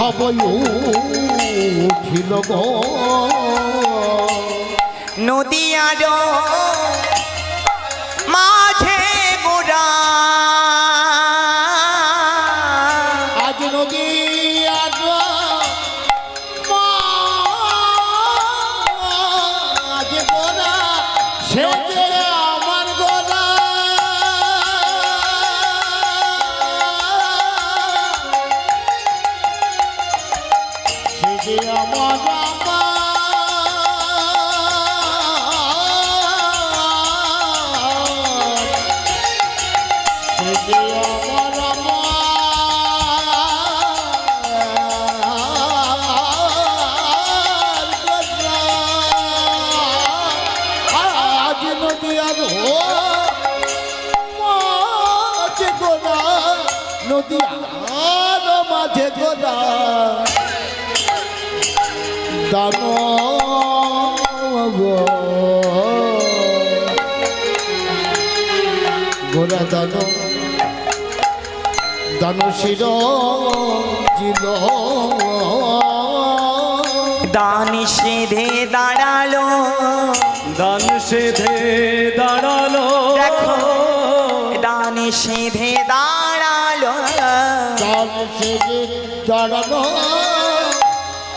সবই উঠিল গো নদিয়ার মাঝে গোড়া আজ নদিয়ার মাঝে গোড়া সে যে আমার গোড়া সে যে আমার নদিয়ার মাঝে গোড়া দান গোড়া দান দান শির জিল দান সেধে দাঁড়ালো দান সেধে দাঁড়ালো দেখো দান সেধে দাঁড়ালো দান সেধে দাঁড়ালো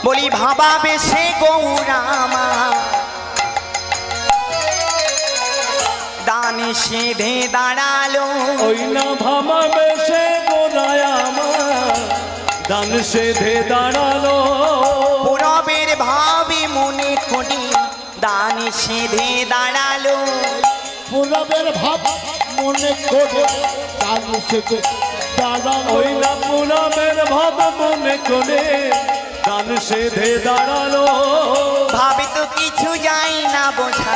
বলি ভাবা বেশে গৌরামা দান সেধে দাঁড়ালো ওই না ভাবা বেশে গোড়ায় আমার দান সেধে দাঁড়ালো পুরবের ভাবে মনে করি দান সেধে দাঁড়ালো পুরবের ভাব মনে করে দান সেধে দাঁড়ালো ওই না পুরবের ভাব মনে করে দান সেধে দাঁড়ালো ভাবে তো কিছু যাই না বোঝা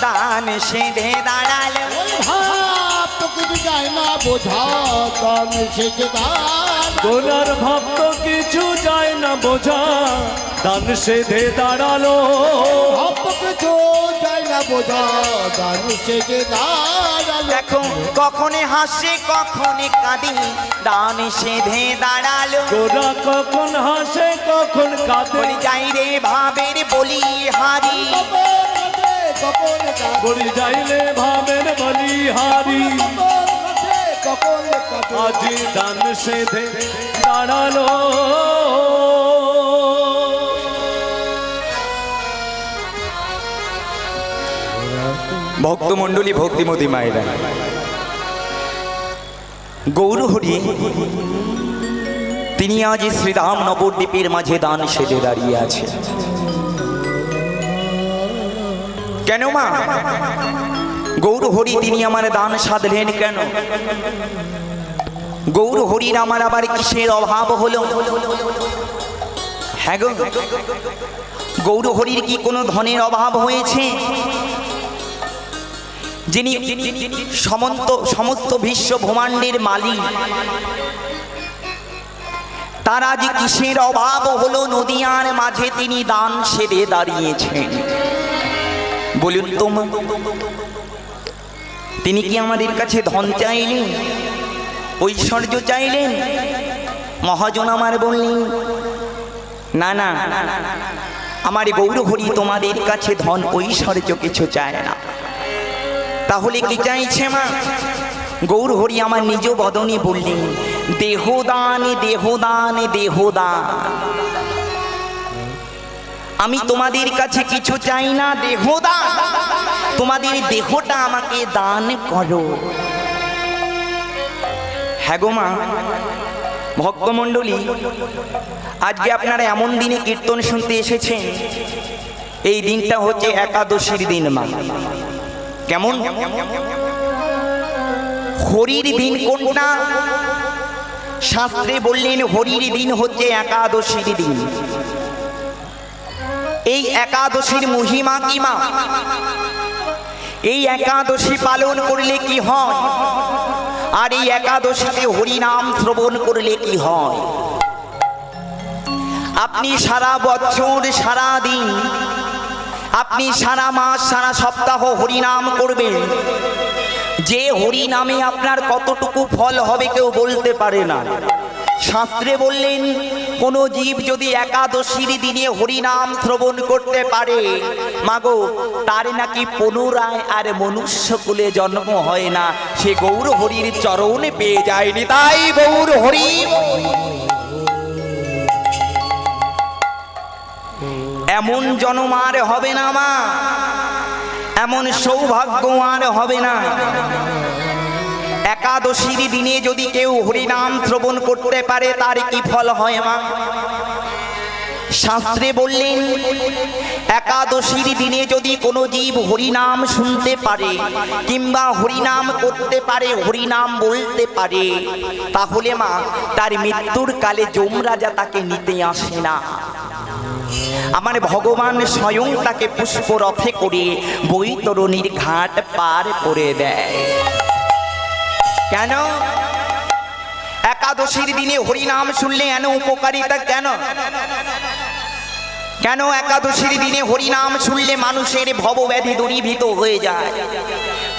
দান সেধে দাঁড়ালো ভাব তো কিছু যায় না বোঝা দান সেধে দাঁড়ালো গোলার ভাব তো কিছু যায় না বোঝা দান সেধে দাঁড়ালো ভাব তো কিছু যায় না বোঝা দান সেধে দাঁড়ালো দেখো কখনে হাসে কখনে কাঁদি দান সেধে দাঁড়ালো গোরা কখন হাসে কখন কাঁদে বলি যাই রে ভাবের বলি হারি বলি যাইলে ভাবের বলি হারি আজি দান সেধে দাঁড়ালো ভক্তমণ্ডলী ভক্তিমতী মায়েরা গৌরহরি তিনি আজ শ্রীরাম নবদ্বীপের মাঝে দান সেজে দাঁড়িয়ে আছে কেন মা গৌরহরি তিনি আমার দান সাধলেন কেন গৌরহরির আমার আবার কিসের অভাব হলো হ্যাঁ গো গৌরহরির কি কোনো ধনের অভাব হয়েছে যিনি সমস্ত বিশ্ব ব্রহ্মাণ্ডের মালিক তার আজ কিসের অভাব হলো নদিয়ার মাঝে তিনি দান সেরে দাঁড়িয়েছেন বলুন তো তিনি কি আমাদের কাছে ধন চাইলেন ঐশ্বর্য চাইলেন মহাজন আমার বললেন না না আমার গৌরহরি তোমাদের কাছে ধন ঐশ্বর্য কিছু চায় না তাহলে কি চাইছে মা গৌরহরি আমার নিজ বদনে বললেন দেহদান দেহদান দেহদান আমি তোমাদের কাছে কিছু চাই না দেহদান তোমাদের দেহটা আমাকে দান করো হ্যাঁ গো মা ভক্তমণ্ডলী আজকে আপনারা এমন দিনে কীর্তন শুনতে এসেছেন এই দিনটা হচ্ছে একাদশীর দিন মা কেমন হরির দিন কোনটা শাস্ত্রে বললেন হরির দিন হচ্ছে একাদশীর দিন এই একাদশীর মহিমা কি মা এই একাদশী পালন করলে কি হয় আর এই একাদশীতে হরিনাম শ্রবণ করলে কি হয় আপনি সারা বছর সারা দিন আপনি সারা মাস সারা সপ্তাহ হরিনাম করবেন যে হরিনামে আপনার কতটুকু ফল হবে কেউ বলতে পারে না শাস্ত্রে বললেন কোন জীব যদি একাদশীর দিনে হরিনাম শ্রবণ করতে পারে মাগো তার নাকি পুনরায় আর মনুষ্যকুলে জন্ম হয় না, সে গৌর হরির চরণে পেয়ে যায়নি। তাই গৌর হরি এমন জন্ম আর হবে না মা, এমন সৌভাগ্য আর হবে না। একাদশীর দিনে যদি কেউ হরিনাম শ্রবণ করতে পারে তার কি ফল হয় মা? শাস্ত্রে বললেন একাদশীর দিনে যদি কোনো জীব হরিনাম শুনতে পারে কিংবা হরিনাম করতে পারে, হরিনাম বলতে পারে, তাহলে মা তার মৃত্যুর কালে যমরাজা তাকে নিতে আসে না। আমার ভগবান স্বয়ং তাকে পুষ্পরথে করে বৈতরণীর ঘাট পার করে দেয়। কেন? একাদশীর দিনে হরিনাম শুনলে এন উপকারিতা কেন? কেন একাদশীর দিনে হরিনাম শুনলে মানুষের ভবব্যাধি দূরীভূত হয়ে যায়?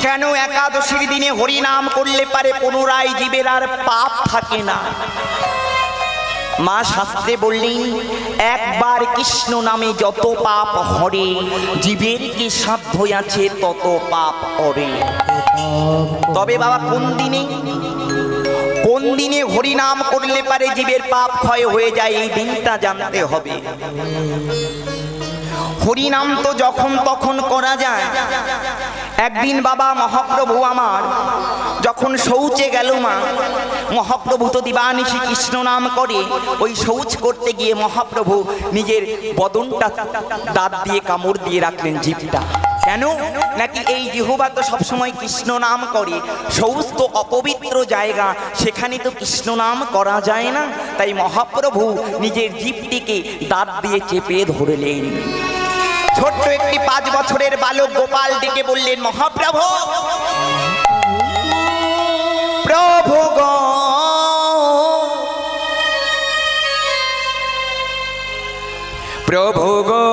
কেন একাদশীর দিনে হরিনাম করলে পারে পুনরায় জীবের আর পাপ থাকে না? মা শাস্ত্রে বললেন একবার কৃষ্ণ নামে যত পাপ হরে, জীবের কি সাধ্য আছে তত পাপ করে। তবে বাবা কোন দিনে হরিনাম করলে পারে জীবের পাপ ক্ষয় হয়ে যায়, এই দিনটা জানতে হবে। হরিনাম তো যখন তখন করা যায়। একদিন বাবা মহাপ্রভু আমার যখন শৌচে গেল মা, মহাপ্রভু তো দিবানিশি কৃষ্ণ নাম করে, ওই শৌচ করতে গিয়ে মহাপ্রভু নিজের বদনটা দাঁত দিয়ে কামড় দিয়ে রাখলেন জিভটা। কেন? নাকি এই জিহ্বা তো সবসময় কৃষ্ণ নাম করে, শৌচ তো অপবিত্র জায়গা, সেখানে তো কৃষ্ণ নাম করা যায় না। তাই মহাপ্রভু নিজের জিভটিকে দাঁত দিয়ে চেপে ধরলেন। ছোট্ট একটি 5 বছরের বালক গোপাল ডেকে বললেন মহাপ্রভু, প্রভু গো প্রভু গো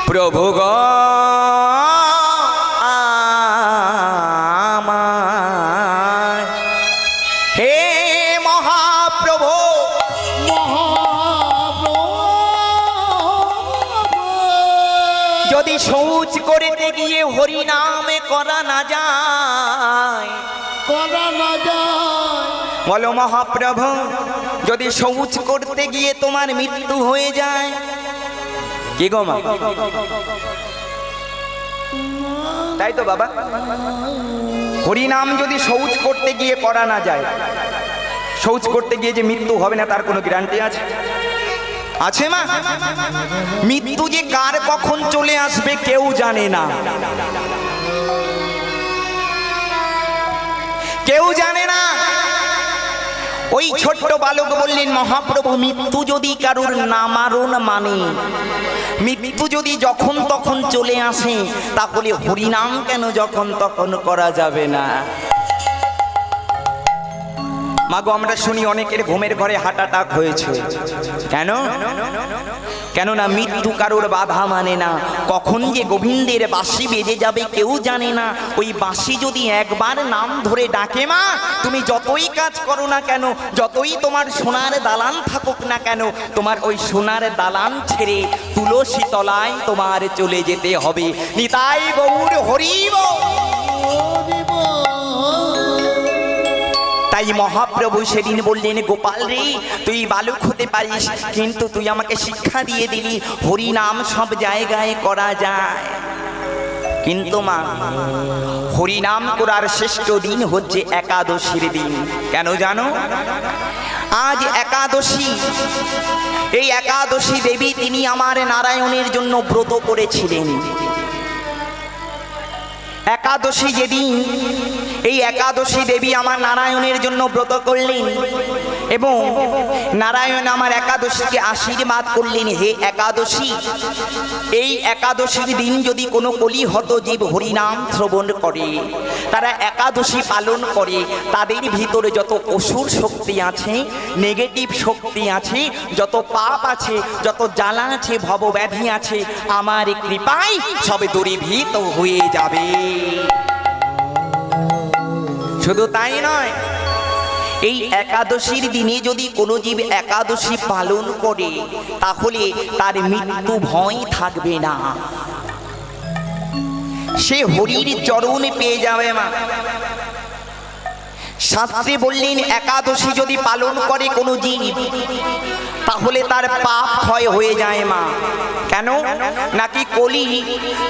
প্রভু গো আমার, হে মহাপ্রভু যদি শৌচ করতে গিয়ে হরিনামে করা না যায়, বলো মহাপ্রভু যদি শৌচ করতে গিয়ে তোমার মৃত্যু হয়ে যায়, কি গো মা? তাই তো বাবা, হরিনাম যদি শৌচ করতে গিয়ে করা না যায়, শৌচ করতে গিয়ে যে মৃত্যু হবে না তার কোনো গ্যারান্টি আছে? আছে মা? মৃত্যু যে কার কখন চলে আসবে কেউ জানে না, কেউ জানে না। ওই ছোট্ট বালক বললেন মহাপ্রভু মৃত্যু যদি কারুর নামারণ মানে, মৃত্যু যদি যখন তখন চলে আসে, তাহলে হরিনাম কেন যখন তখন করা যাবে না? মাগো আমরা শুনি অনেকের ঘুমের ঘরে হার্ট অ্যাটাক হয়েছে। কেন? কেননা মৃত্যু কারোর বাধা মানে না, কখন যে গোবিন্দের বাঁশি বেজে যাবে কেউ জানে না। ওই বাঁশি যদি একবার নাম ধরে ডাকে মা, তুমি যতই কাজ করো না কেন, যতই তোমার সোনার দালান থাকুক না কেন, তোমার ওই সোনার দালান ছেড়ে তুলসী তলায় তোমার চলে যেতে হবে। নিতাই গৌর হরি বল। তাই মহাপ্রভু সেদিন বললেন গোপাল রে, তুই বালক হতে পারিস, কিন্তু তুই আমাকে শিক্ষা দিয়ে দিলি হরিনাম সব জায়গায় করা যায়। কিন্তু মা হরিনাম করার শ্রেষ্ঠ দিন হচ্ছে একাদশীর দিন। কেন জানো? আজ একাদশী। এই একাদশী দেবী তিনি আমার নারায়ণের জন্য ব্রত করেছিলেন। একাদশী যেদিন, এই একাদশী দেবী আমার নারায়ণের জন্য ব্রত করলেন এবং নারায়ণ আমার একাদশীকে আশীর্বাদ করলেন, হে একাদশী, এই একাদশীর দিন যদি কোনো কলিহত জীব হরিনাম শ্রবণ করে, তারা একাদশী পালন করে, তাদের ভিতরে যত অসুর শক্তি আছে, নেগেটিভ শক্তি আছে, যত পাপ আছে, যত জ্বালা আছে, ভবব্যাধি আছে, আমার কৃপায় সবে দূরীভূত হয়ে যাবে। শুধু তাই নয়, এই একাদশীর দিনে যদি কোনো জীব একাদশী পালন করে তাহলে তার মৃত্যু ভয় থাকবে না, সে হরির চরণ পেয়ে যাবে মা। শাস্ত্রে বললেন একাদশী যদি পালন করে কোনো জীব তাহলে তার পাপ ক্ষয় হয়ে যায় মা। কেন? নাকি কলি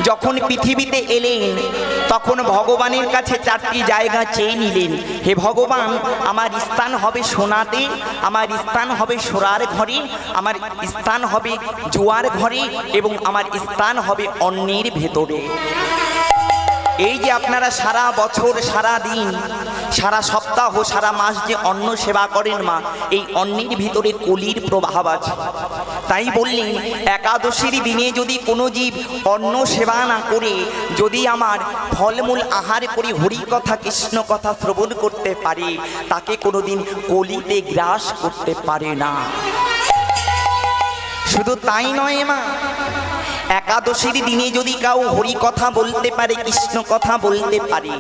যখন পৃথিবীতে এলেন তখন ভগবানের কাছে 4টি জায়গা চেয়ে নিলেন, হে ভগবান আমার স্থান হবে সোনাতে, আমার স্থান হবে সোনার ঘরে, আমার স্থান হবে জোয়ার ঘরে এবং আমার স্থান হবে অন্নের ভেতরে। এই যে আপনারা সারা বছর, সারা দিন, সারা সপ্তাহ, সারা মাস যে অন্ন সেবা করেন মা, এই অন্নের ভিতরে কলির প্রভাব আছে। তাই বললেন একাদশীর দিনে যদি কোনো জীব অন্ন সেবা না করে যদি আমার ফলমূল আহার করে হরি কথা কৃষ্ণ কথা শ্রবণ করতে পারে তাকে কোনোদিন কলিতে গ্রাস করতে পারে না। শুধু তাই নয় মা, একাদশীর দিনে যদি কেউ হরি কথা বলতে পারে, কৃষ্ণ কথা বলতে পারে,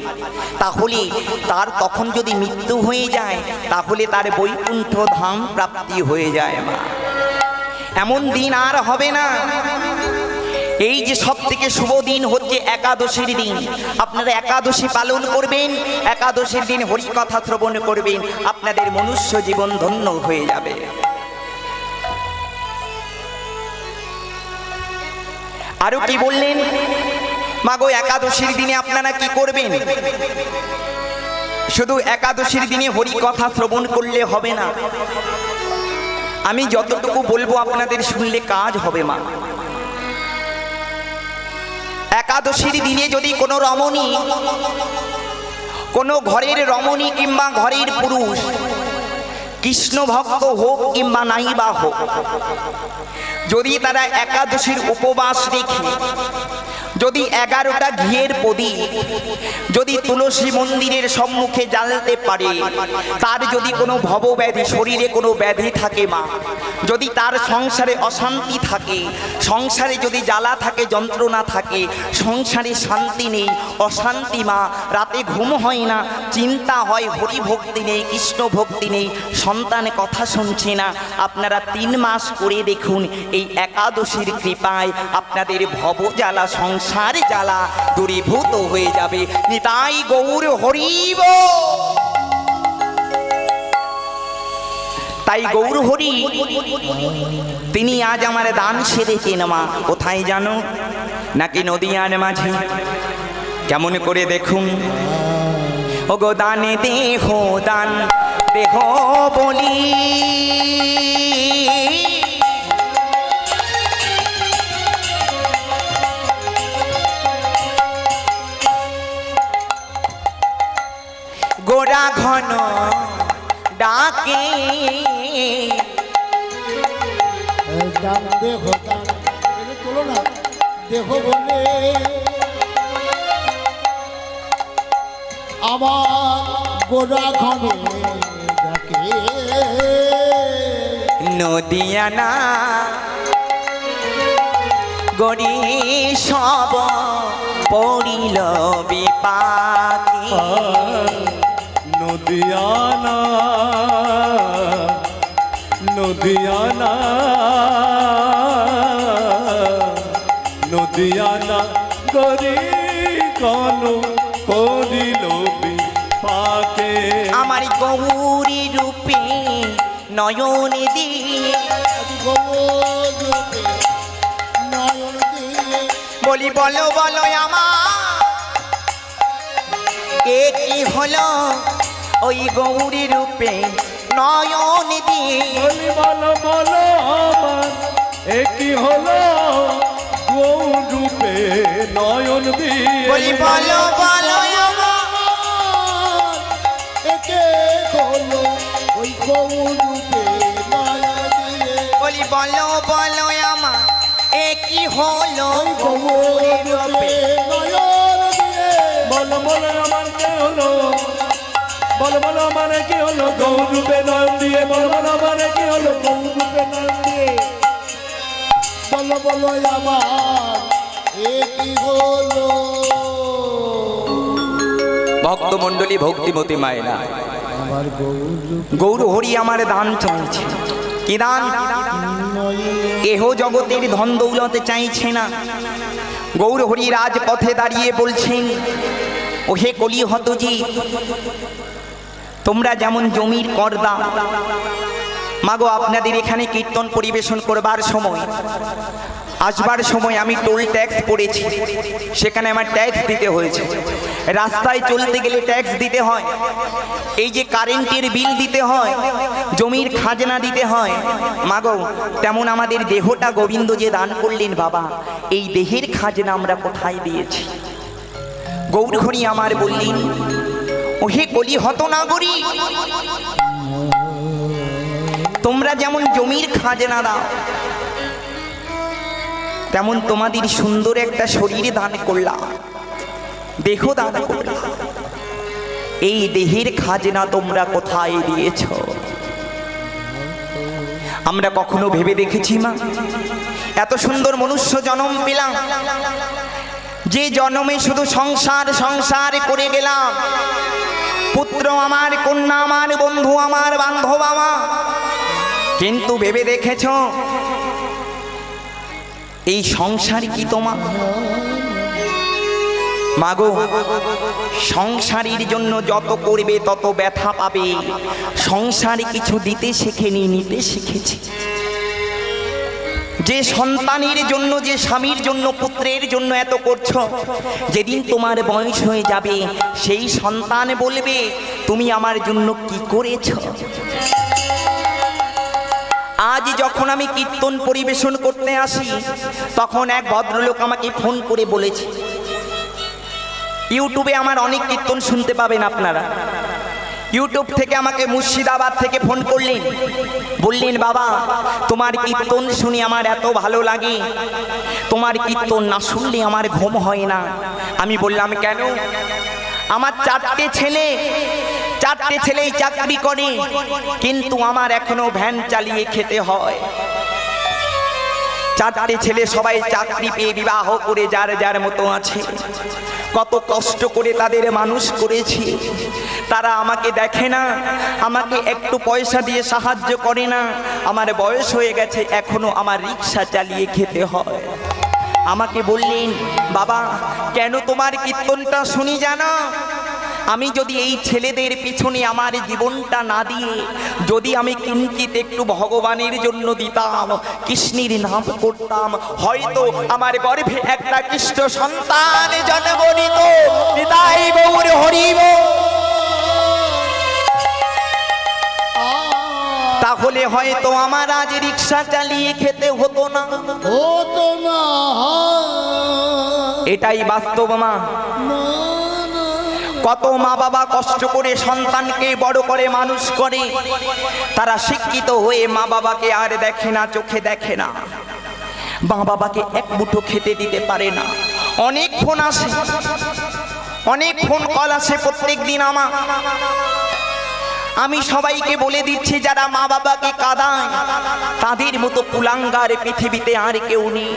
তাহলে তার তখন যদি মৃত্যু হয়ে যায় তাহলে তার বৈকুণ্ঠ ধাম প্রাপ্তি হয়ে যায় মা। এমন দিন আর হবে না। এই যে সব থেকে শুভ দিন হচ্ছে একাদশীর দিন, আপনারা একাদশী পালন করবেন, একাদশীর দিন হরি কথা শ্রবণ করবেন, আপনাদের মনুষ্য জীবন ধন্য হয়ে যাবে। আরো কি বললেন? মাগো একাদশীর দিনে আপনারা কি করবেন? শুধু একাদশীর দিনে হরি কথা শ্রবণ করলে হবে না, আমি যতটুকু বলবো আপনাদের শুনলে কাজ হবে মা। একাদশীর দিনে যদি কোনো রমণী, কোনো ঘরের রমণী কিংবা ঘরের পুরুষ, কৃষ্ণ ভক্ত হোক কিংবা নাই বা হোক, যদি তারা একাদশীর উপবাস রেখে যদি 11টা ঘিয়ের প্রদীপ যদি তুলসী মন্দিরের সম্মুখে জ্বালতে পারে, তার যদি কোনো ভবব্যাধি, শরীরে কোনো ব্যাধি থাকে মা, যদি তার সংসারে অশান্তি থাকে, সংসারে যদি জ্বালা থাকে, যন্ত্রণা থাকে, সংসারে শান্তি নেই, অশান্তি মা, রাতে ঘুম হয় না, চিন্তা হয়, হরি ভক্তি নেই, কৃষ্ণ ভক্তি নেই, সন্তানে কথা শুনছে না, আপনারা 3 মাস করে দেখুন এই একাদশীর কৃপায় আপনাদের ভবজ্বালা, সংসার জ্বালা দূরীভূত হয়ে যাবে। নিতাই গৌর হরিব। তাই গৌর হরি তিনি আজ আমার দান সেরেছেন মা। কোথায় জানো? নাকি নদিয়ার মাঝে। কেমন করে দেখুন, ও গো দানে দেহ দান দেহ বলি, গোরা ঘন ডাকে দান দেহ দান, এটা তোলো না, দেহ বলে আমার গোরা ঘনে ডাকে। নদিয়ানা গরি সব পড়িল বিপাকে, নদিয়ানা নদিয়ানা নদিয়ানা গরি কন পড়িল বিপাকে। আমার গৌরী রূপে নয়ন দিয়ে, নয়ন দিয়ে বলি বলো বলো আমার এ কি হলো, ওই গৌরী রূপে নয়ন দিয়ে, বলি বলো বলো আমার এ কি হলো, গৌর রূপে নয়ন দিয়ে। বলি বলো বলো একে হলো ওই গৌরূপে মায়া দিয়ে। বলি বলো বলো আমার এ কি হলো, ওই গৌরূপে নয়ন দিয়ে। বলো বলো আমার কে হলো, বলো বলো আমার কি হলো, গৌর রূপে নয়ন দিয়ে। বলো বলো আমার কি হলো, গৌর রূপে নয়ন দিয়ে। বলো বলো আমার এ কি হলো। ভক্তমণ্ডলী, ভক্তিমতী মায়েরা, আমার গৌর হরি আমার দান চাইছে। কি দান? এহ জগতের ধন দৌলতে চাইছে না। গৌর হরি রাজপথে দাঁড়িয়ে বলছেন, ও হে কলি হতজি, তোমরা যেমন জমির কর দাও, মাগো আপনাদের এখানে কীর্তন পরিবেশন করবার সময়, আসবার সময় আমি টোল ট্যাক্স পড়েছি, সেখানে আমার ট্যাক্স দিতে হয়েছে। রাস্তায় চলতে গেলে ট্যাক্স দিতে হয়, এই যে কারেন্টের বিল দিতে হয়, জমির খাজনা দিতে হয়। মাগো তেমন আমাদের দেহটা গোবিন্দ যে দান করলেন বাবা, এই দেহের খাজনা আমরা কোথায় দিয়েছি? গৌর হরি আমার বললেন, ও হে কলি হত নাগরী, তোমরা যেমন জমির খাজনা দাও, তেমন তোমাদের সুন্দর একটা শরীর দান করলাম, দেহ দান করলাম, এই দেহের খাজনা তোমরা কোথায় দিয়েছ? আমরা কখনো ভেবে দেখেছি মা, এত সুন্দর মনুষ্য জন্ম পেলাম, যে জন্মে শুধু সংসার সংসার করে গেলাম, পুত্র আমার, কন্যা আমার, বন্ধু আমার, বান্ধব আমার, কিন্তু ভেবে দেখেছ এই সংসার কি তোমার? মাগো সংসারের জন্য যত করবে তত ব্যথা পাবে। সংসারে কিছু দিতে শেখেনি, নিতে শিখেছে। যে সন্তানের জন্য, যে স্বামীর জন্য, পুত্রের জন্য এত করছো, যেদিন তোমার বয়স হয়ে যাবে সেই সন্তান বলবে তুমি আমার জন্য কি করেছো। আজ যখন আমি কীর্তন পরিবেশন করতে আসি, তখন এক ভদ্রলোক আমাকে ফোন করে বলেছে, ইউটিউবে আমার অনেক কীর্তন শুনতে পাবেন আপনারা। ইউটিউব থেকে আমাকে মুর্শিদাবাদ থেকে ফোন করলেন, বললেন বাবা তোমার কীর্তন শুনে আমার এত ভালো লাগে, তোমার কীর্তন না শুনলে আমার ঘুম হয় না। আমি বললাম কেন? আমার চারটে ছেলেই চাকরি করে, কিন্তু আমার এখনো ভ্যান চালিয়ে খেতে হয়। চারটে ছেলে সবাই চাকরি পেয়ে বিবাহ করে যার যার মতো আছে। কত কষ্ট করে তাদের মানুষ করেছি, তারা আমাকে দেখে না, আমাকে একটু পয়সা দিয়ে সাহায্য করে না। আমার বয়স হয়ে গেছে, এখনো আমার রিক্সা চালিয়ে খেতে হয়। আমাকে বললেন বাবা কেন তোমার কীর্তনটা শুনি জানো? আমি যদি এই ছেলেদের পিছনে আমার জীবনটা না দিয়ে যদি আমি কিঞ্চিত একটু ভগবানের জন্য দিতাম, কৃষ্ণের নাম করতাম, হয়তো আমার গর্ভে একটা কৃষ্ণ সন্তান জন্ম নিত। নিতাই গৌর হরি বল। তাহলে হয়তো আমার আজ রিক্সা চালিয়ে খেতে হতো না। হতো না। এটাই বাস্তব মা। কত মা বাবা কষ্ট করে সন্তানকে বড় করে মানুষ করে, তারা শিক্ষিত হয়ে মা বাবাকে আর দেখে না, চোখে দেখে না, মা বাবাকে এক মুঠো খেতে দিতে পারে না। অনেক ফোন আসে, অনেক ফোন কল আসে প্রত্যেক দিন আমার। আমি সবাইকে বলে দিচ্ছি যারা মা বাবাকে কাঁদায় তাদের মতো কুলাঙ্গার পৃথিবীতে আর কেউ নেই।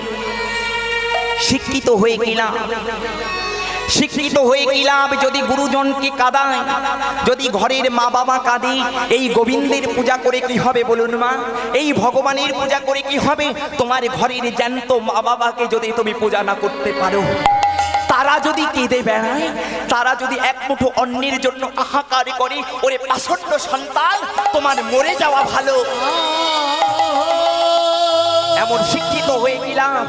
শিক্ষিত হয়ে গেলাম, শিক্ষিত হয়ে গেলাম যদি গুরুজনকে কাঁদায়, যদি ঘরের মা বাবা কাঁদে, এই গোবিন্দের পূজা করে কি হবে বলুন মা? এই ভগবানের পূজা করে কি হবে? তোমার ঘরের জ্যান্ত মা বাবাকে যদি তুমি পূজা না করতে পারো, তারা যদি কেঁদে বেড়ায়, তারা যদি এক মুঠো অন্যের জন্য হাহাকার করে, ওরে পাষণ্ড সন্তান তোমার মরে যাওয়া ভালো। এমন শিক্ষিত হয়ে গেলাম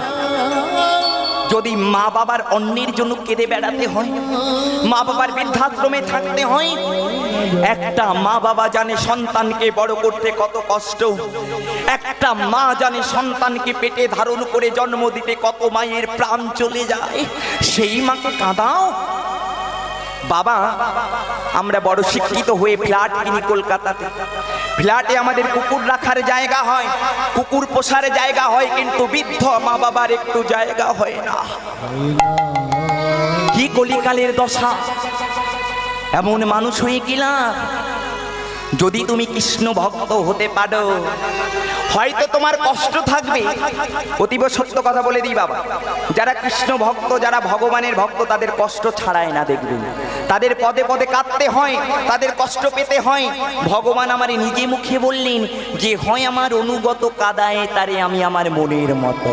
যদি মা বাবার অন্যের জন্য কেঁদে বেড়াতে হয়, মা বাবার বৃদ্ধাশ্রমে থাকতে হয়। একটা মা বাবা জানে সন্তানকে বড় করতে কত কষ্ট, একটা মা জানে সন্তানকে পেটে ধারণ করে জন্ম দিতে কত মায়ের প্রাণ চলে যায়। সেই মাকে কাঁদাও। বাবা আমরা বড় শিক্ষিত হয়ে ফ্ল্যাট কিনি কলকাতাতে। ফ্ল্যাটে আমাদের কুকুর রাখার জায়গা হয়, কুকুর পোষার জায়গা হয়, কিন্তু বৃদ্ধ মা বাবার একটু জায়গা হয় না। কি কলিকালের দশা! এমন মানুষ হয়ে গেলাম। যদি তুমি কৃষ্ণ ভক্ত হতে পারো, হয়তো তোমার কষ্ট থাকবে। অতীব সত্য কথা বলে দিই বাবা, যারা কৃষ্ণ ভক্ত, যারা ভগবানের ভক্ত, তাদের কষ্ট ছাড়ায় না, দেখবেন তাদের পদে পদে কাঁদতে হয়, তাদের কষ্ট পেতে হয়। ভগবান আমার নিজে মুখে বললেন যে হয় আমার অনুগত কাদায় তারে আমি আমার মনের মতো।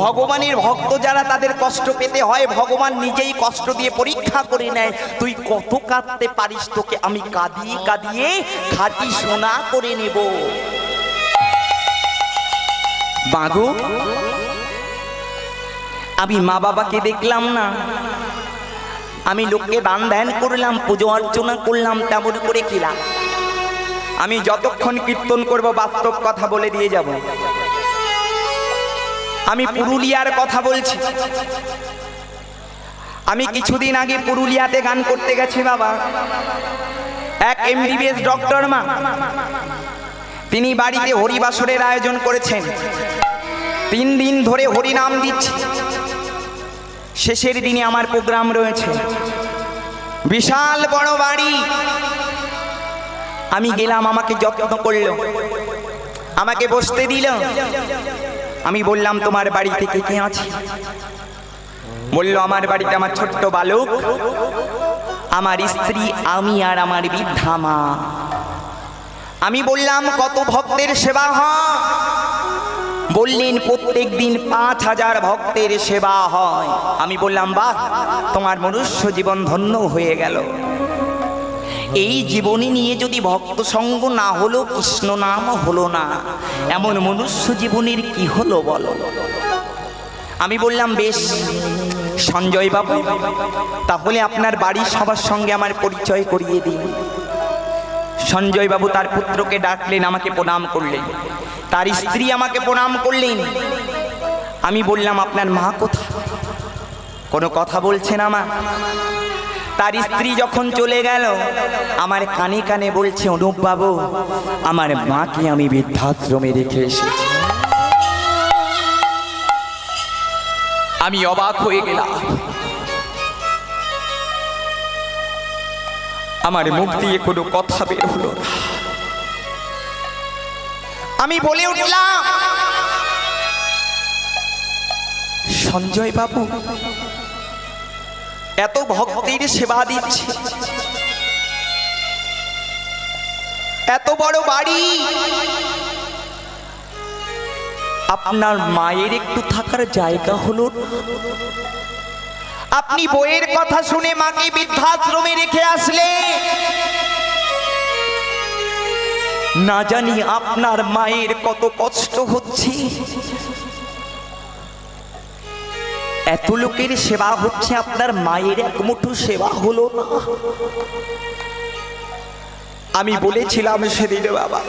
ভগবানের ভক্ত যারা, তাদের কষ্ট পেতে হয়। ভগবান নিজেই কষ্ট দিয়ে পরীক্ষা করে নেয়, তুই কত কাঁদতে পারিস, তোকে আমি কাঁদিয়ে কাঁদিয়ে খাঁটি সোনা করে নেব। বাঘু, আমি মা বাবাকে দেখলাম না, আমি লোককে দান ধ্যান করলাম, পুজো অর্চনা করলাম, তেমন করে কিলাম। আমি যতক্ষণ কীর্তন করব বাস্তব কথা বলে দিয়ে যাব। আমি পুরুলিয়ার কথা বলছি। আমি কিছুদিন আগে পুরুলিয়াতে গান করতে গেছি বাবা। এক এমবিবিএস ডক্টর মা, তিনি বাড়িতে হরিবাসরের আয়োজন করেছেন। 3 দিন ধরে হরি নাম দিচ্ছে। শেষের দিনে আমার প্রোগ্রাম রয়েছে। বিশাল বড় বাড়ি। আমি গেলাম, আমাকে যত্ন করলো, আমাকে বসতে দিল। আমি বললাম তোমার বাড়িতে কে কে আছে? বলল আমার বাড়িতে আমার ছোট্ট বালক, আমার স্ত্রী, আমি আর আমার বৃদ্ধা মা। আমি বললাম কত ভক্তের সেবা হয়? বললেন প্রত্যেক দিন 5000 ভক্তের সেবা হয়। আমি বললাম বাহ, তোমার মনুষ্য জীবন ধন্য হয়ে গেল। এই জীবনে নিয়ে যদি ভক্ত সঙ্গ না হলো, কৃষ্ণ নাম হলো না, এমন মনুষ্য জীবনের কি হলো বলো? আমি বললাম বেশ সঞ্জয় বাবু, তাহলে আপনার বাড়ির সবার সঙ্গে আমার পরিচয় করিয়ে দিন। সঞ্জয় বাবু তার পুত্রকে ডাকলেন, আমাকে প্রণাম করলেন, তার স্ত্রী আমাকে প্রণাম করলেন। আমি বললাম আপনার মা কোথায়? কোনো কথা বলছে না মা। তার স্ত্রী যখন চলে গেল, আমার কানে কানে বলছে, অনুপ বাবু, আমার মাকে আমি বৃদ্ধাশ্রমে রেখে এসেছি। আমি অবাক হয়ে গেলাম। আমার মুখ দিয়ে কোনো কথা বের হলো না। আমি বলে উঠলাম, সঞ্জয় বাবু এত ভক্তের সেবা দিচ্ছে, এত বড় বাড়ি, আপনার মায়ের একটু থাকার জায়গা হলো? আপনি বইয়ের কথা শুনে মাকে বৃদ্ধাশ্রমে রেখে আসলে, না জানি আপনার মায়ের কত কষ্ট হচ্ছে। এত লোকের সেবা হচ্ছে, আপনার মায়ের এক মুঠো সেবা হলো না। আমি বলেছিলাম সেদিন বাবা,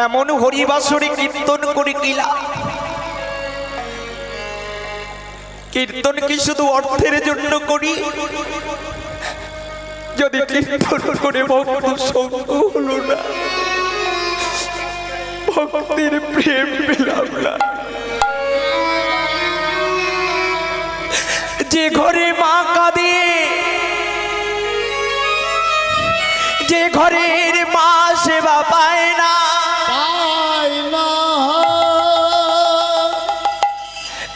এমন হরিবাসরে কীর্তন করে কিলা, কীর্তন কি শুধু অর্থের জন্য করি? যদি কীর্তন করে ভক্ত সঙ্গ হলো না, ভক্তের প্রেম পেলাম না। যে ঘরে মা কাঁদে, যে ঘরের মা সেবা পায় না,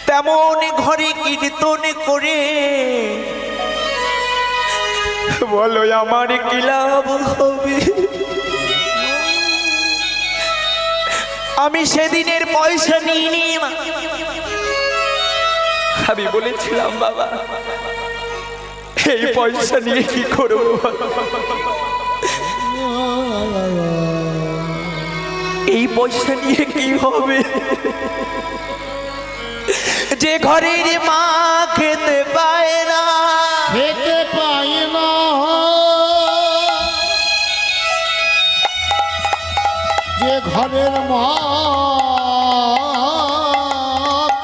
তেমন ঘরে কীর্তন করে বলো আমার কি লাভ হবে? আমি সেদিনের পয়সা নিইনি। আমি বলেছিলাম বাবা, এই পয়সা নিয়ে কি করব? এই পয়সা নিয়ে কি হবে? যে ঘরের মা খেতে পায় না, খেতে পায় না, যে ঘরের মা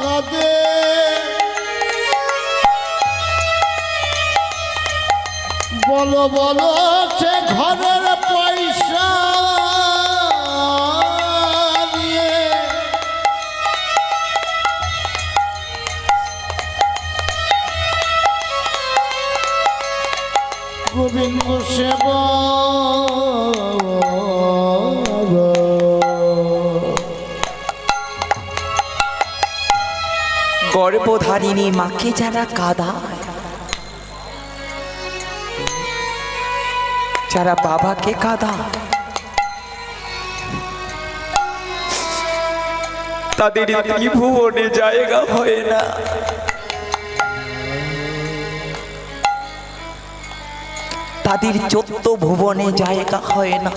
কাঁদে, বলো বলো সে ঘরের পয়সা নিয়ে গোবিন্দ সেবা গর্ভধারিণী মাকে যারা কাঁদায়, যারা বাবাকে কাঁদায়, তাদের ত্রিভুবনে জায়গা হয় না। তাদের 14 ভুবনে জায়গা হয় না।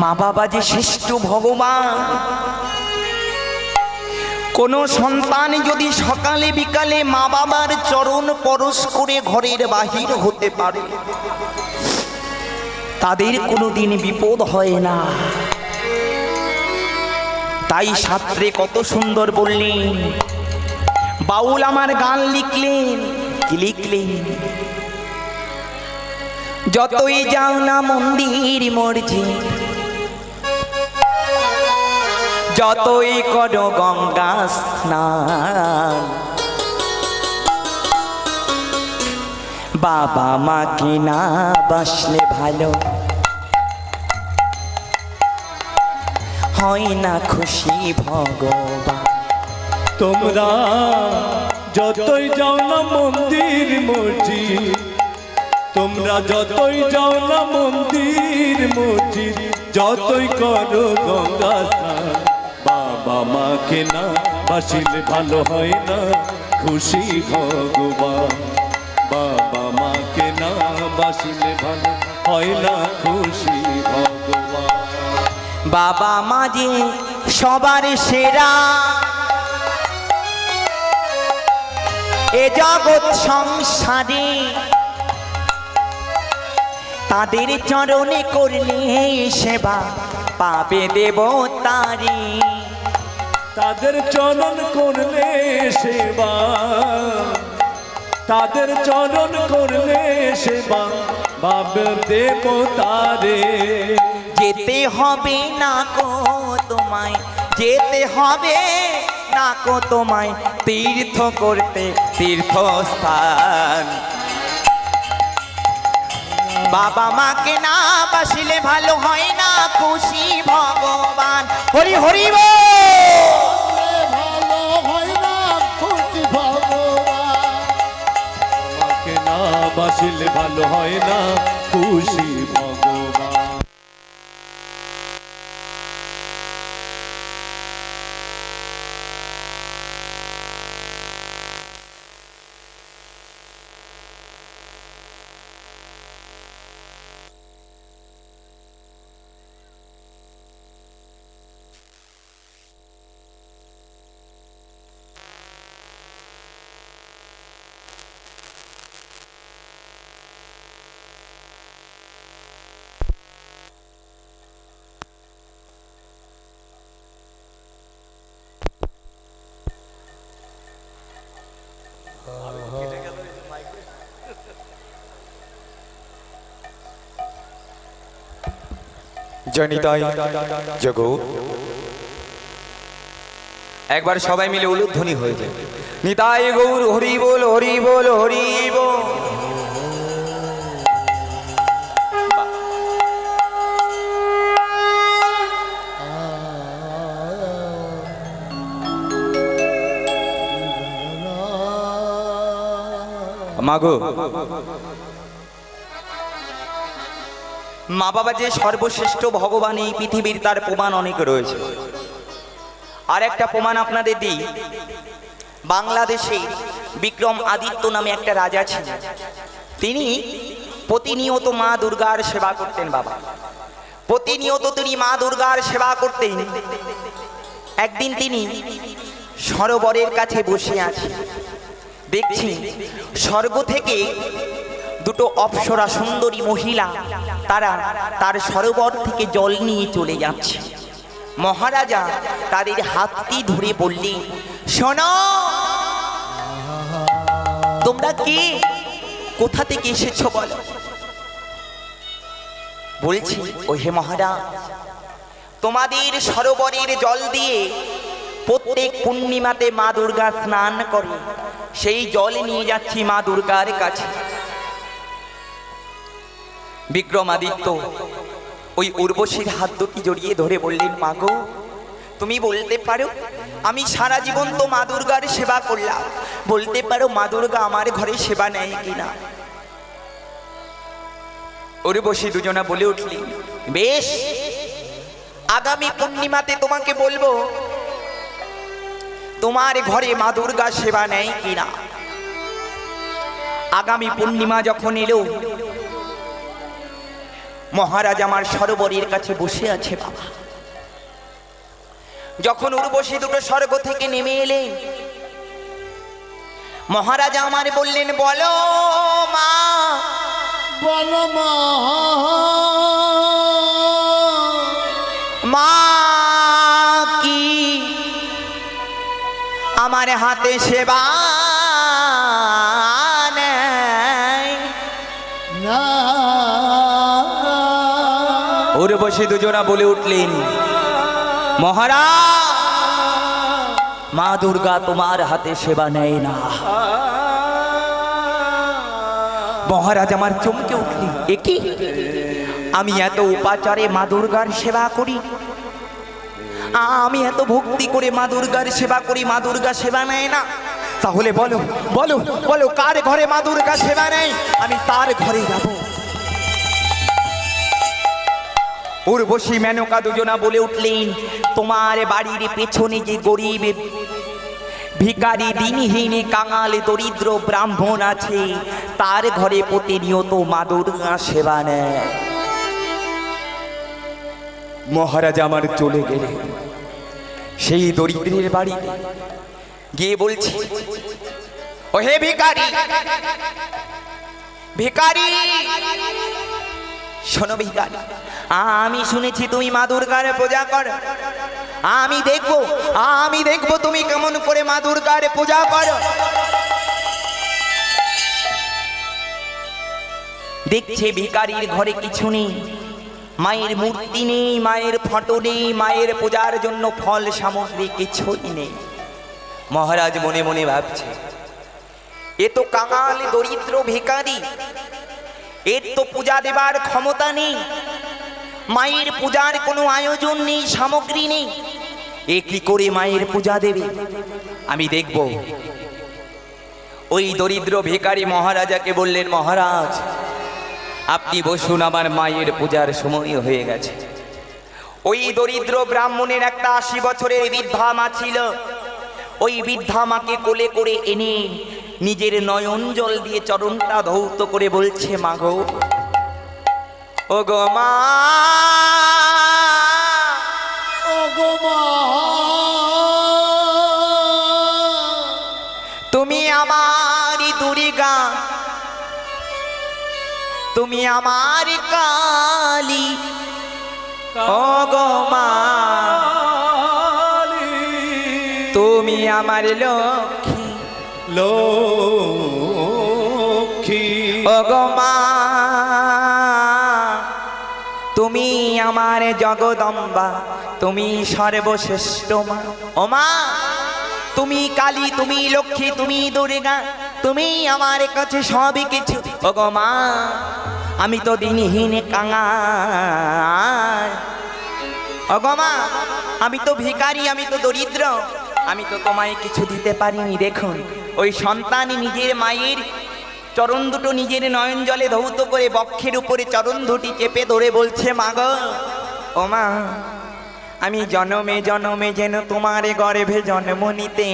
মা বাবা যে শ্রেষ্ঠ ভগবান। কোন সন্তান যদি সকালে বিকালে মা বাবার চরণ পরশ করে ঘরের বাহির হতে পারে, তাদের কোনোদিন বিপদ হয় না। তাই শাস্ত্রে কত সুন্দর বললেন, বাউল আমার গান লিখলেন, কি লিখলেন? যতই যাও না মন্দির মসজিদ, যতই করো গঙ্গা স্নান, বাবা মাকে না বাসলে ভালো হয় না খুশি ভগবান। তোমরা যতই যাও না মন্দির মসজিদ, তোমরা যতই যাও না মন্দির মসজিদ, যতই করো গঙ্গা স্নান, বাবা মাকে না বাসিলে ভালো হয় না খুশি ভগবান। বাবা মাকে না বাসিলে ভালো হয় না খুশি ভগবান। বাবা মা যে সবার সেরা, এ জগৎ সংসারে তাদের চরণে করলে সেবা পাবে দেবতারে। তাদের চরণ করলে সেবা, তাদের চরণ করলে সেবা পাবে দেবতারে। যেতে হবে না কো তোমায়, যেতে হবে না কো তোমায় তীর্থ করতে তীর্থস্থান। বাবা মাকে না বাসিলে ভালো হয় না খুশি ভগবান। হরি হরি ভালো হয় না খুশি ভগবান। মাকে না বাসিলে ভালো হয় না খুশি ভগবান। জনিতাই জগৎ, একবার সবাই মিলে উলুধ্বনি হয়ে যায়। নিতাই গৌর হরি বল, হরি বল, হরি বল। মাগো, মা বাবা যে সর্বশ্রেষ্ঠ ভগবান এই পৃথিবীর, তার প্রমাণ অনেক রয়েছে। আর একটা প্রমাণ আপনাদের দিই। বাংলাদেশে বিক্রম আদিত্য নামে একটা রাজা ছিলেন। তিনি প্রতিনিয়ত মা দুর্গার সেবা করতেন। বাবা প্রতিনিয়ত তিনি মা দুর্গার সেবা করতেন। একদিন তিনি সরোবরের কাছে বসে আছেন, দেখছি স্বর্গ থেকে দুটো অপ্সরা সুন্দরী মহিলা তারা তার সরোবর থেকে জল নিয়ে চলে যাচ্ছে। মহারাজা তাদের হাতটি ধরে বললেন, শোনো, তোমরা কে, কোথা থেকে এসেছো বলো। বলছি, ও হে মহারাজ, তোমাদের সরোবরের জল দিয়ে প্রত্যেক পূর্ণিমাতে মা দুর্গা স্নান করে, সেই জল নিয়ে যাচ্ছি মা দুর্গার কাছে। বিক্রমাদিত্য ওই উর্বশীর হাত দুটি জড়িয়ে ধরে বললেন, মাগো তুমি বলতে পারো আমি সারা জীবন তো মা দুর্গার সেবা করলাম, বলতে পারো মা দুর্গা আমার ঘরে সেবা নেয় কিনা? উর্বশী দুজনা বলে উঠলি, বেশ, আগামী পূর্ণিমাতে তোমাকে বলবো তোমার ঘরে মা দুর্গা সেবা নেয় কিনা। আগামী পূর্ণিমা যখন এলো, মহারাজ আমার সরোবরের কাছে বসে আছে বাবা। যখন উর্বশী দুটো স্বর্গ থেকে নেমে এলেন, মহারাজ আমার বললেন, বলো মা। বলো মা। মা কি আমার হাতে সেবা নেয়? না। উর্বশী দুজনা বলে উঠলেন, মহারাজ মা দুর্গা তোমার হাতে সেবা নেয় না। মহারাজ আমার চমকে উঠলেন, এ কি? আমি এত উপাচারে মা দুর্গার সেবা করি, আমি এত ভক্তি করে মা দুর্গার সেবা করি, মা দুর্গা সেবা নেয় না? তাহলে বলো বলো বলো, কার ঘরে মা দুর্গা সেবা নেয়? আমি তার ঘরে যাব। উর্বশী মেনকা দুজনা বলে উঠলেন, তোমার বাড়ির পেছনে যে গরিব ভিখারি দিনহীন কাঙাল দরিদ্র ব্রাহ্মণ আছে, তার ঘরে প্রতিনিয়ত মা দুর্গা সেবা নেয়। মহারাজ আমার চলে গেলে সেই দরিদ্রের বাড়িতে গিয়ে বলছি, ও হে ভিখারি, ভিখারি শোনো ভিখারি, আমি শুনেছি তুমি মা দুর্গার পূজা করো, আমি দেখবো তুমি কেমন করে মা দুর্গার পূজা করো। দেখছে ভিখারির ঘরে কিছু নেই, মায়ের মূর্তি নেই, মায়ের ফটো নেই, মায়ের পূজার জন্য ফল সামগ্রী কিছুই নেই। মহারাজ মনে মনে ভাবছে, এ তো কাঙাল দরিদ্র ভিখারি, এর তো পূজা দেবার ক্ষমতা নেই, মায়ের পূজার কোনো আয়োজন নেই, সামগ্রী নেই, এ কি করে মায়ের পূজা দেবে? আমি দেখব। ওই দরিদ্র ভিখারি মহারাজাকে বললেন, মহারাজ আপনি বসুন, আমার মায়ের পূজার সময় হয়ে গেছে। ওই দরিদ্র ব্রাহ্মণের একটা 80 বছরের বৃদ্ধা মা ছিল। ওই বৃদ্ধা মাকে কোলে করে এনে নিজের নয়ন জল দিয়ে চরণটা ধৌত করে বলছে, মা গো, ও গো মা, ও গো মা, তুমি আমারই দুর্গা, তুমি আমার কালী, ও গো মা, তুমি আমার লক্ষ্মী, লক্ষ্মী, ও গো মা, তুমি আমার জগদম্বা, তুমি সর্বশ্রেষ্ঠ মা। ও মা, তুমি কালী, তুমি লক্ষ্মী, তুমি দুর্গা, তুমি আমার কাছে সবই কিছু। ও গো মা, আমি তো দিনহীন কাঙাল, ও গো মা, আমি তো ভিখারি, আমি তো দরিদ্র, আমি তো তোমায় কিছু দিতে পারিনি। দেখুন, ওই সন্তান নিজের মায়ের চরণ দুটো নিজের নয়ন জলে ধৌত করে বক্ষের উপরে চরণ দুটি চেপে ধরে বলছে, মা গো, ও মা, আমি জনমে জনমে যেন তোমার গর্ভে জন্ম নিতে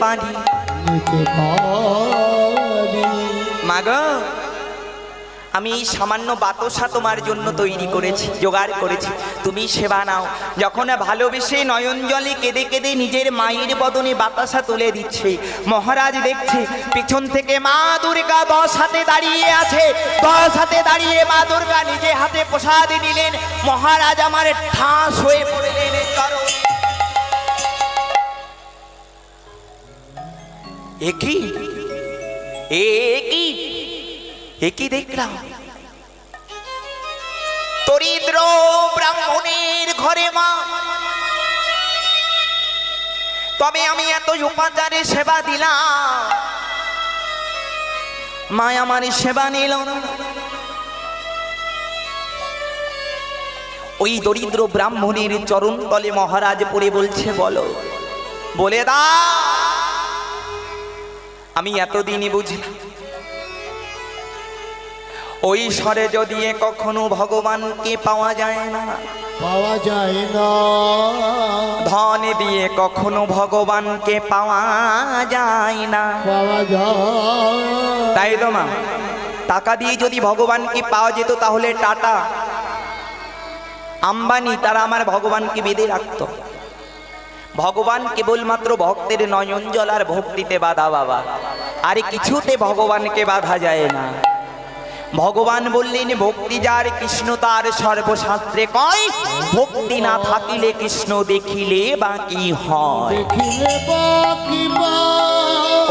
পারি। নিতে পারি। মা গো, আমি এই সামান্য বাতাসা তোমার জন্য তৈরি করেছি, জোগাড় করেছি, তুমি সেবা নাও। যখন ভালোবেসে নয়ন জলে কেঁদে কেঁদে নিজের মায়ের বদনে বাতাসা তুলে দিচ্ছে, মহারাজ দেখছে পিছন থেকে মা দুর্গা 10 হাতে দাঁড়িয়ে আছে। 10 হাতে দাঁড়িয়ে মা দুর্গা নিজে হাতে প্রসাদ নিলেন। মহারাজ আমার ঠাস হয়ে পড়লেন চরণ। একই একই একই দেখলাম, দরিদ্র ব্রাহ্মণের ঘরে মা, তবে আমি এত উপাচারে সেবা দিলাম, মা আমার সেবা নিল না। ওই দরিদ্র ব্রাহ্মণের চরণ তলে মহারাজ পড়ে বলছে, বলো, বলে দা। আমি এতদিনই বুঝলাম ওই স্বরে যদি কখনো ভগবানকে পাওয়া যায় না, পাওয়া যায় না, ধন দিয়ে কখনো ভগবানকে পাওয়া যায় না। পাওয়া যায়। তাই তো মা, টাকা দিয়ে যদি ভগবানকে পাওয়া যেত তাহলে টাটা, আম্বানি তারা আমার ভগবানকে বেঁধে রাখত। ভগবান কেবলমাত্র ভক্তের নয়ন জল আর ভক্তিতে বাধা বাবা, আরে কিছুতে ভগবানকে বাধা যায় না। ভগবান বললেন, ভক্তি যার কৃষ্ণ তার সর্বশাস্ত্রে কয়, ভক্তি না থাকিলে কৃষ্ণ দেখিলে বা কি হয়। দেখিলে বাকি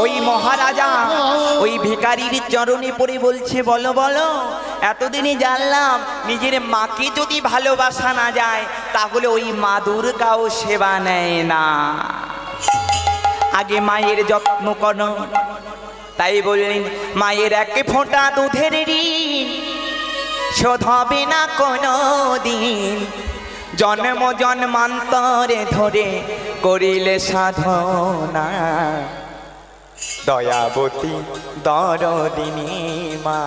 ওই মহারাজা ওই ভিখারির চরণে পড়ে বলছে, বলো বলো, এতদিনে জানলাম নিজের মাকে যদি ভালোবাসা না যায় তাহলে ওই মা দুর্গাও সেবা নেয় না। আগে মায়ের যত্ন করো। তাই বললেন, মায়ের এক ফোঁটা দুধের ঋণ শোধ হবে না কোনো দিন, জন্ম জন্মান্তরে ধরে করিলে সাধনা, দয়াবতী দরদিনী মা।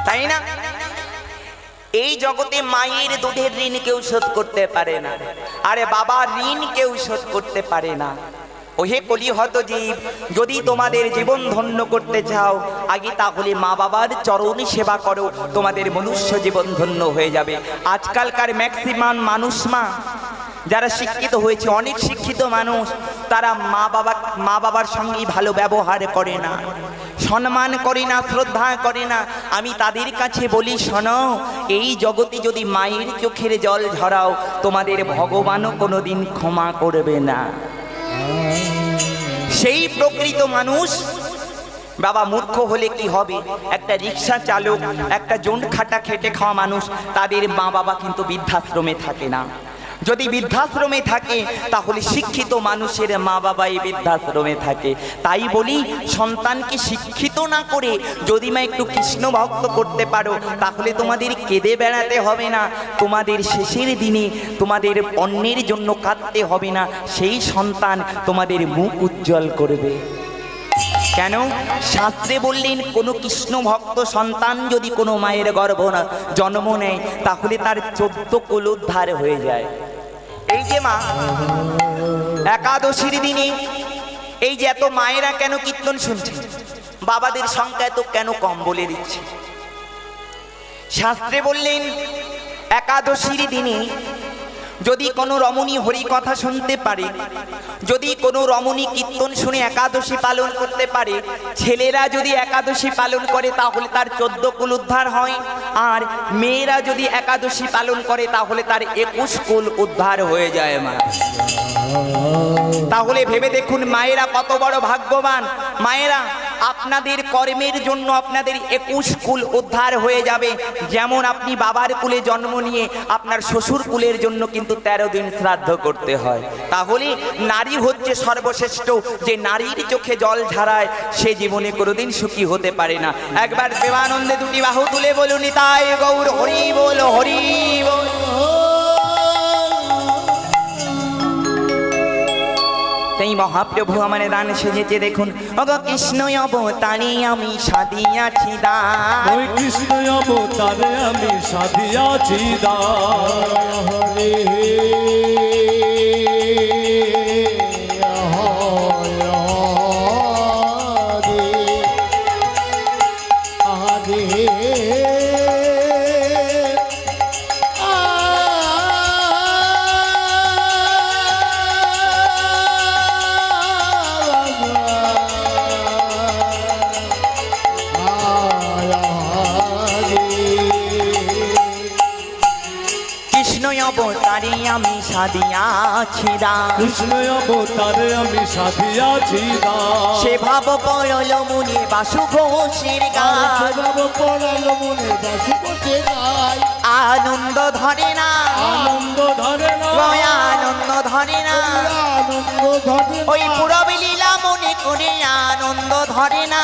তাই না? এই জগতে মায়ের দুধের ঋণ কেউ শোধ করতে পারে না, আরে বাবার ঋণ কেউ শোধ করতে পারে না। ওহে কলিহত জীব, যদি তোমাদের জীবন ধন্য করতে চাও আগে তাহলে মা বাবার চরণ সেবা করো, তোমাদের মনুষ্য জীবন ধন্য হয়ে যাবে। আজকালকার ম্যাক্সিমাম মানুষ মা যারা শিক্ষিত হয়েছে, অনেক শিক্ষিত মানুষ, তারা মা বাবার সঙ্গে ভালো ব্যবহার করে না, সম্মান করে না, শ্রদ্ধা করে না। আমি তাদের কাছে বলি, শোনো, এই জগতে যদি মায়ের চোখের জল ঝরাও তোমাদের ভগবানও কোনোদিন ক্ষমা করবে না। সেই প্রকৃত মানুষ বাবা। মূর্খ হলে কি হবে? একটা রিক্সা চালক, একটা জন খাটা খেটে খাওয়া মানুষ, তাদের মা বাবা কিন্তু বৃদ্ধাশ্রমে থাকে না। যদি বৃদ্ধাশ্রমে থাকে তাহলে শিক্ষিত মানুষের মা বাবাই বৃদ্ধাশ্রমে থাকে। তাই বলি, সন্তানকে শিক্ষিত না করে যদি মা একটু কৃষ্ণ ভক্ত করতে পারো তাহলে তোমাদের কেঁদে বেড়াতে হবে না, তোমাদের শেষের দিনে তোমাদের অন্যের জন্য কাঁদতে হবে না। সেই সন্তান তোমাদের মুখ উজ্জ্বল করবে। কেন? শাস্ত্রে বললেন, কোনো কৃষ্ণ ভক্ত সন্তান যদি কোনো মায়ের গর্ভ জন্ম নেয় তাহলে তার 14 কুল উদ্ধার হয়ে যায়। এই যে মা, একাদশীর দিনে এই যে এত মায়েরা কেন কীর্তন শুনছে, বাবাদের সংখ্যা এত কেন কম বলে দিচ্ছে? শাস্ত্রে বললেন, একাদশীর দিনে যদি কোনো রমণী হরি কথা শুনতে পারে, যদি কোনো রমণী কীর্তন শুনে একাদশী পালন করতে পারে, ছেলেরা যদি একাদশী পালন করে তাহলে তার 14 কুল উদ্ধার হয়, আর মেয়েরা যদি একাদশী পালন করে তাহলে তার 21 কুল উদ্ধার হয়ে যায় মা। তাহলে ভেবে দেখুন মায়েরা কত বড় ভাগ্যবান। মায়েরা, আপনাদের কর্মের জন্য আপনাদের 21 কুল উদ্ধার হয়ে যাবে। যেমন আপনি বাবার কুলে জন্ম নিয়ে আপনার শ্বশুর কুলের জন্য কিন্তু 13 দিন শ্রাদ্ধ করতে হয়। তাহলে নারী হচ্ছে সর্বশ্রেষ্ঠ। যে নারীর চোখে জল ঝরায় সে জীবনে কোনোদিন সুখী হতে পারে না। একবার প্রেমানন্দে দুটি বাহু তুলে বলুন, নিতাই গৌর হরি বল, হরি বল। তাই মহাপ্রভু আমার দান সেজেছে দেখুন, ওগো কৃষ্ণ অবতারে আমি সাধিয়াছি দান, ওই কৃষ্ণ অবতারে আমি সাধিয়াছি দান। হরে অবতারে আমি সাধিয়াছি দান, কৃষ্ণ অবতারে আমি সাধিয়াছি দান। সে ভাব পড়ল মনে বাসু ঘোষের গান, পড়ালো মনে বাসু ঘোষের গান। আনন্দ ধরে না, আনন্দ ধরে না, আনন্দ ধরে না, আনন্দ ধরে না। ওই পুরবী লীলা মনে করে আনন্দ ধরে না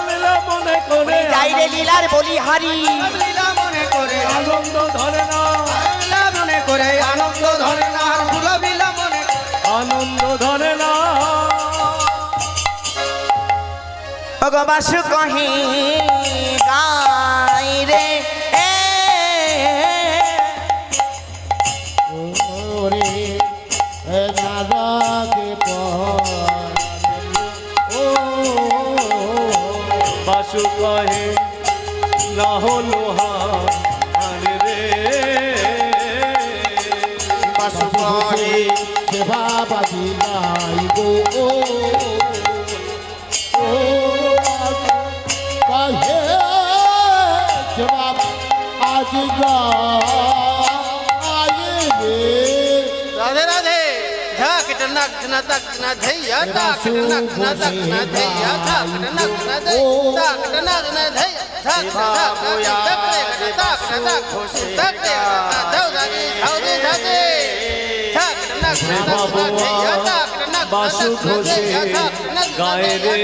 লীলা মনে করে যাই রে লীলার বলিহারি লীলা মনে করে আনন্দ ধরে না লীলা মনে করে আনন্দ ধরে না আর সুলভ লীলা মনে আনন্দ ধরে না ভগবাস কহে গাই রে ওরে নারাগে ও বাসু কহে না হলো হার রে বাসু করে সেবা বাজি নাই গো ও কহে সেবা আজ গায়ে রে राधे राधे धक टनक टनक टनक धैया धक टनक टनक टनक धैया धक टनक टनक धक टनक टनक धैया धक धक धक धक धक धक धौदानी धौदी धके धक टनक टनक धैया धक टनक বাসু ঘোষে গায়ে রে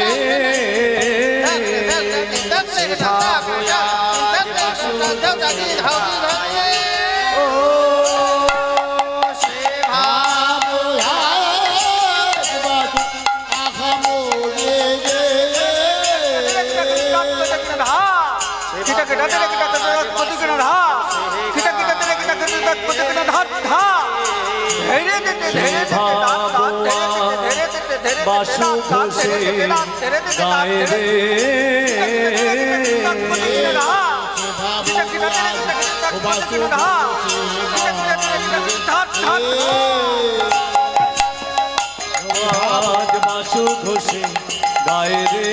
धौदानी धौदी धके বাসু ঘোষে গায়ে রে আজ বাসু ঘোষে গায়ে রে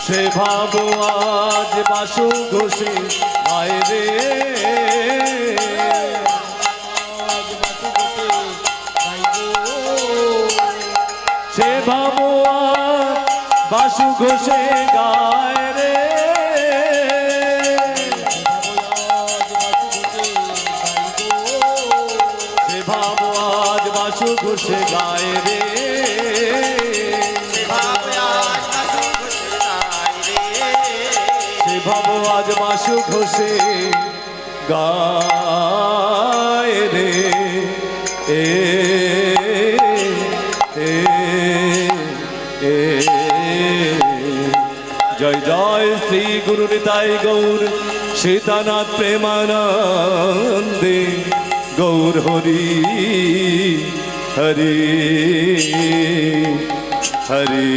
সে ভাবো আজ বাসু ঘোষে গায়ে রে সে ভাবো আজ বাসু ঘোষে গায়ে রে সে ভাবো আজ বাসু ঘোষে গায়ে রে সে ভাবো আজ বাসু ঘোষে গায়ে রে এ জয় জয় শ্রী গুরু নিতাই গৌর সীতানাথ প্রেমানন্দে গৌর হরি হরি হরি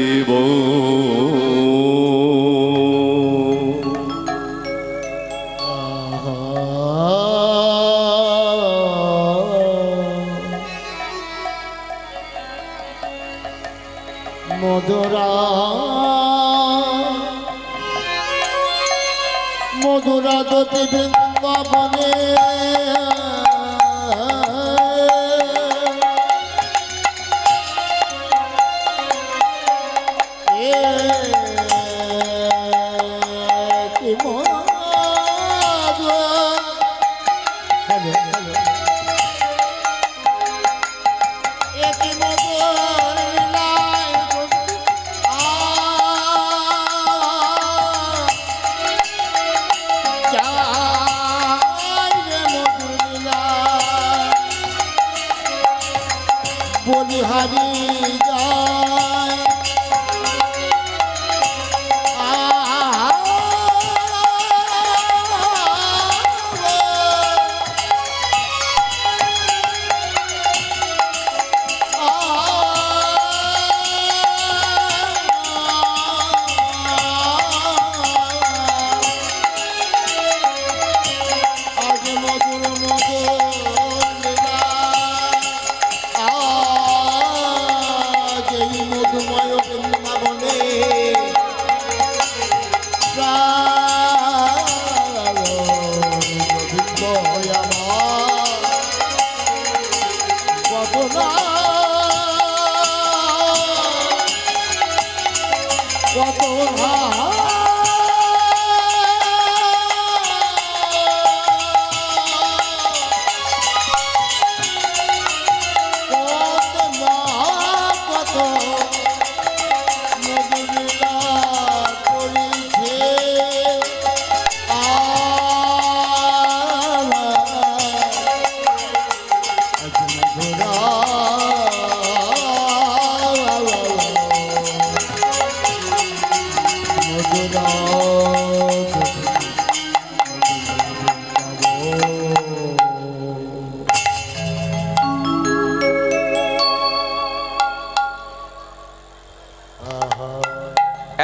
মধুরা মধুরা দতি বৃন্দাবনে কি মধু হ্যালো হ্যালো একই মধুর লীলায় বলিহারি যায় আজ মধুর মধুর লীলা আজ এই মধুময় বৃন্দাবনে গোবিন্দ আমার কত না কত না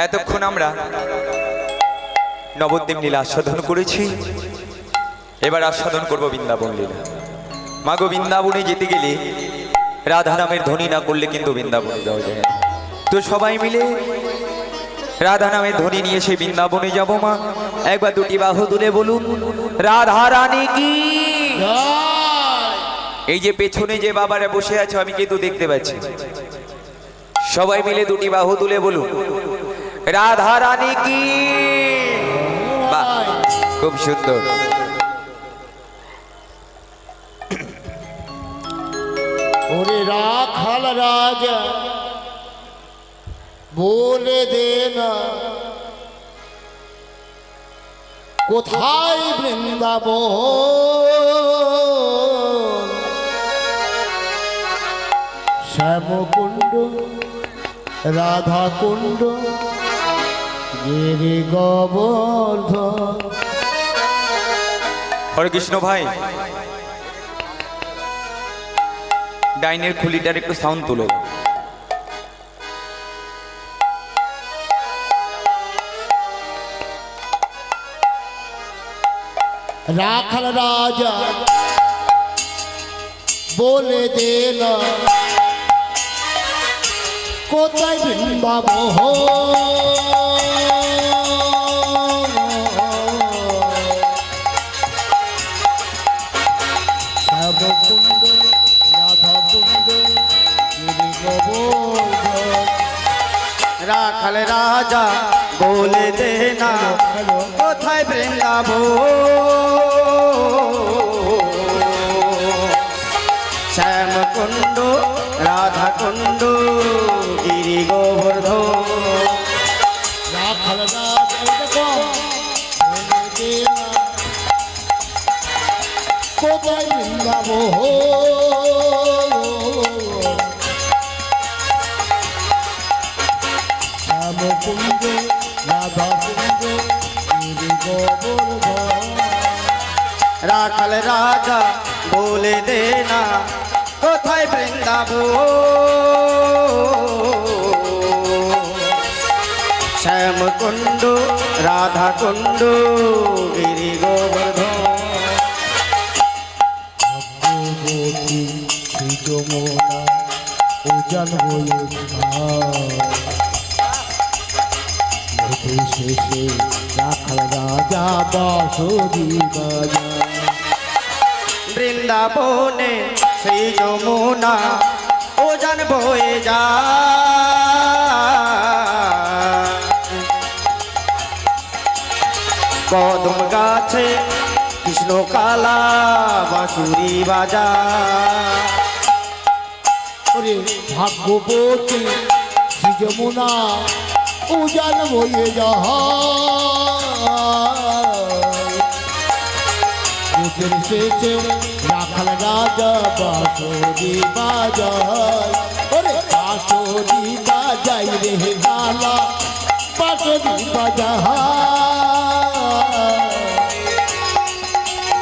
এতক্ষণ আমরা নবদ্বীপ লীলা আস্বাদন করেছি, এবার আস্বাদন করব বৃন্দাবন লীলা। মাগো, বৃন্দাবনে যেতে গেলে রাধা নামের ধ্বনি না করলে কিন্তু বৃন্দাবনে যাওয়া যায় না। তো সবাই মিলে রাধা নামের ধ্বনি নিয়ে সেই বৃন্দাবনে যাব। মা, একবার দুটি বাহু তুলে বলুন, রাধা রানী কি। এই যে পেছনে যে বাবারা বসে আছে আমি কিন্তু দেখতে পাচ্ছি, সবাই মিলে দুটি বাহু তুলে বলুন, রাধা রানী কি। বাহ, খুব সুন্দর। ওরে রাখাল রাজা বলে দে না, কোথায় বৃন্দাবন, শ্যামকুণ্ড রাধা কুণ্ড গিরি গোবর্ধন। হরে কৃষ্ণ ভাই, ডাইনের খুলিটার একটু সাউন্ড তুলো। রাখাল রাজা বলে দে না, কোথায় বৃন্দাবন, শ্যামকুণ্ড রাধা কুণ্ড গিরি গোবর্ধন। রাখাল রাজা বলে দে না, কোথায় বৃন্দাবন, শ্যামকুণ্ড রাধা কুণ্ড গিরি গোবর্ধন। রাখাল রাজা বলে দে না, কোথায় বৃন্দাবন, শ্যামকুণ্ড রাধা কুণ্ড গিরি গোবর্ধন। রাখাল রাজা বলে দে না, কোথায় বৃন্দাবন, শ্যামকুণ্ড রাধা কুণ্ড গিরি গোবর্ধন। ভগবতী শ্রী যমুনা উজান হয়ে শেষে রাখাল রাজা বাঁশরি বাজায়। বৃন্দাবনে শ্রী যমুনা উজান বয়ে যায়, কদম গাছে কৃষ্ণ কালা বাঁশুরি বাজায়। ওরে ভাগ্যবতী শ্রী যমুনা উজান বয়ে যায়, শেষে রাখাল রাজা বাঁশরি বাজায়। ওরে বাঁশরি বাজাই রে কালা বাঁশরি বাজায়,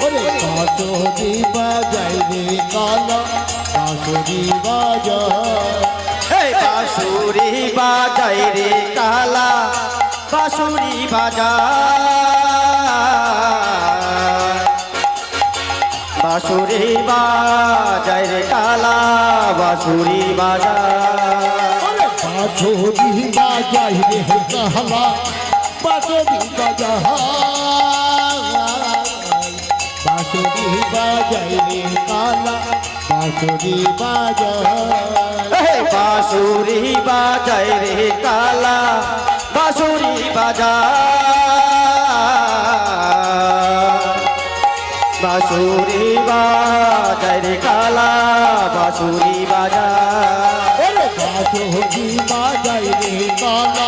ওরে বাঁশরি বাজাই রে কালা বাঁশরি বাজায়। এই বাঁশুরি বাজাই রে কালা বাঁশুরি বাজায়, বাঁশুরি বাজাই রে কালা বাঁশুরি বাজায়। বাঁশরি বাজাই রে কালা বাঁশরি বাজায়, বাঁশরি বাজাই রে কালা বাঁশরি বাজায়। বাঁশুরি বাজাই রে কালা বাঁশুরি বাজায়, বাঁশুরি বাজাই রে কালা বাঁশুরি বাজায়। বাঁশরি বাজাই রে কালা